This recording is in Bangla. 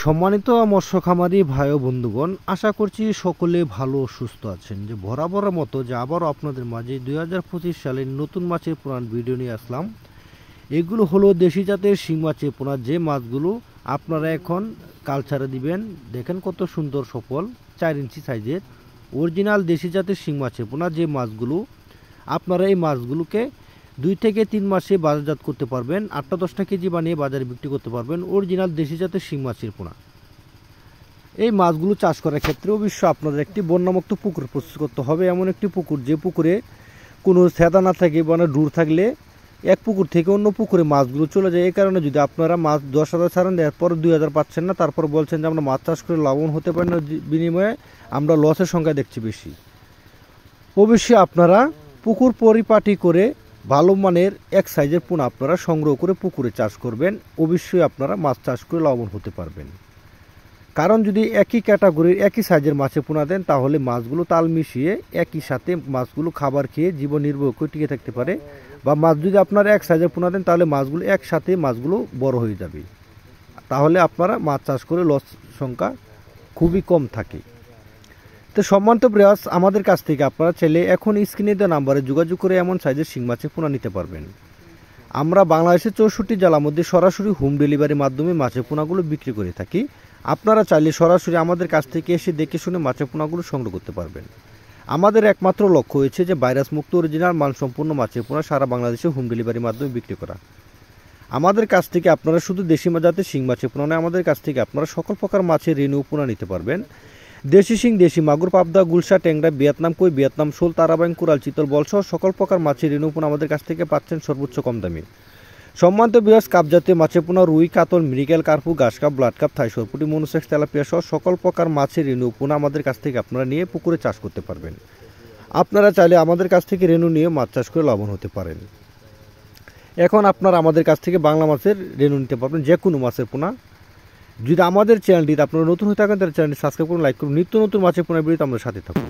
সম্মানিত মৎস্য খামারি ভাই ও বন্ধুগণ, আশা করছি সকলে ভালো ও সুস্থ আছেন। যে বরাবরের মতো যে আবারও আপনাদের মাঝে 2025 সালের নতুন মাছের পুরান ভিডিও নিয়ে আসলাম। এগুলো হলো দেশি জাতের শিং মাছের পোনা, যে মাছগুলো আপনারা এখন কালচারে দিবেন। দেখেন কত সুন্দর সফল 4 ইঞ্চি সাইজের অরিজিনাল দেশি জাতের শিং মাছের পোনা, যে মাছগুলো আপনারা এই মাছগুলোকে 2 থেকে 3 মাসে বাজারজাত করতে পারবেন, 8-10টা কেজি বানিয়ে বাজারে বিক্রি করতে পারবেন। অরিজিনাল দেশি জাতের শিং মাছের পোনা। এই মাছগুলো চাষ করার ক্ষেত্রে অবশ্যই আপনাদের একটি বন্যামুক্ত পুকুর প্রস্তুত করতে হবে। এমন একটি পুকুর, যে পুকুরে কোনো ছেদা না থাকে, মানে ডুর থাকলে এক পুকুর থেকে অন্য পুকুরে মাছগুলো চলে যায়। এই কারণে যদি আপনারা মাছ 10,000 ছাড়েন, এরপর 2,000 পাচ্ছেন না, তারপর বলছেন যে আমরা মাছ চাষ করে লাভবান হতে পারি না, বিনিময়ে আমরা লসের সংখ্যা দেখছি বেশি। অবশ্যই আপনারা পুকুর পরিপাটি করে ভালো মানের এক সাইজের পোনা আপনারা সংগ্রহ করে পুকুরে চাষ করবেন। অবশ্যই আপনারা মাছ চাষ করে লাভবান হতে পারবেন। কারণ যদি একই ক্যাটাগরির একই সাইজের মাছের পোনা দেন, তাহলে মাছগুলো তাল মিশিয়ে একই সাথে মাছগুলো খাবার খেয়ে জীবন নির্বাহ করে টিকে থাকতে পারে। বা মাছ যদি আপনারা এক সাইজের পোনা দেন, তাহলে মাছগুলো একসাথে মাছগুলো বড় হয়ে যাবে। তাহলে আপনারা মাছ চাষ করে লস সংখ্যা খুবই কম থাকে। তো সম্মানিত প্রয়াস, আমাদের কাছ থেকে আপনারা চাইলে এখন স্ক্রিনে দেওয়া নাম্বারে যোগাযোগ করে এমন সাইজের শিং মাছের পোনা নিতে পারবেন। আমরা বাংলাদেশের 64 জেলার মধ্যে সরাসরি হোম ডেলিভারির মাধ্যমে মাছের পোনাগুলো বিক্রি করে থাকি। আপনারা চাইলে সরাসরি আমাদের কাছ থেকে এসে দেখে শুনে মাছের পোনাগুলো সংগ্রহ করতে পারবেন। আমাদের একমাত্র লক্ষ্য হয়েছে যে ভাইরাস মুক্ত অরিজিনাল মানসম্পন্ন মাছের পোনা সারা বাংলাদেশে হোম ডেলিভারির মাধ্যমে বিক্রি করা। আমাদের কাছ থেকে আপনারা শুধু দেশি জাতের শিং মাছের পোনা নয়, আমাদের কাছ থেকে আপনারা সকল প্রকার মাছের রেনু পোনা নিতে পারবেন। দেশি শিং, দেশি মাগুর, পাবদা, গুলশা, ট্যাংরা, ভিয়েতনাম কই, ভিয়েতনাম শোল, তারাবাইং, কুরাল, চিতল, বলসহ সকল প্রকার মাছের রেনু পোনা আমাদের কাছ থেকে পাচ্ছেন সর্বোচ্চ কম দামে। সম্মানিত বিরাজ, কাপ জাতীয় মাছের পোনা, রুই, কাতল, মৃগেল, কার্পু, ঘাস কাপ, ব্লাড কাপ, থাই সরপুটি, মনুসেক্স, তেলাপিয়া সহ সকল প্রকার মাছের রেনু পোনা আমাদের কাছ থেকে আপনারা নিয়ে পুকুরে চাষ করতে পারবেন। আপনারা চাইলে আমাদের কাছ থেকে রেনু নিয়ে মাছ চাষ করে লাভবান হতে পারেন। এখন আপনারা আমাদের কাছ থেকে বাংলা মাছের রেনু নিতে পারবেন, যে কোনো মাছের পোনা। যদি আমাদের চ্যানেলটিতে আপনারা নতুন হয়ে থাকেন, তাহলে চ্যানেলটি সাবস্ক্রাইব করুন, লাইক করুন। নিত্য নতুন মাছের পোনা ভিডিওতে আমাদের সাথে থাকুন।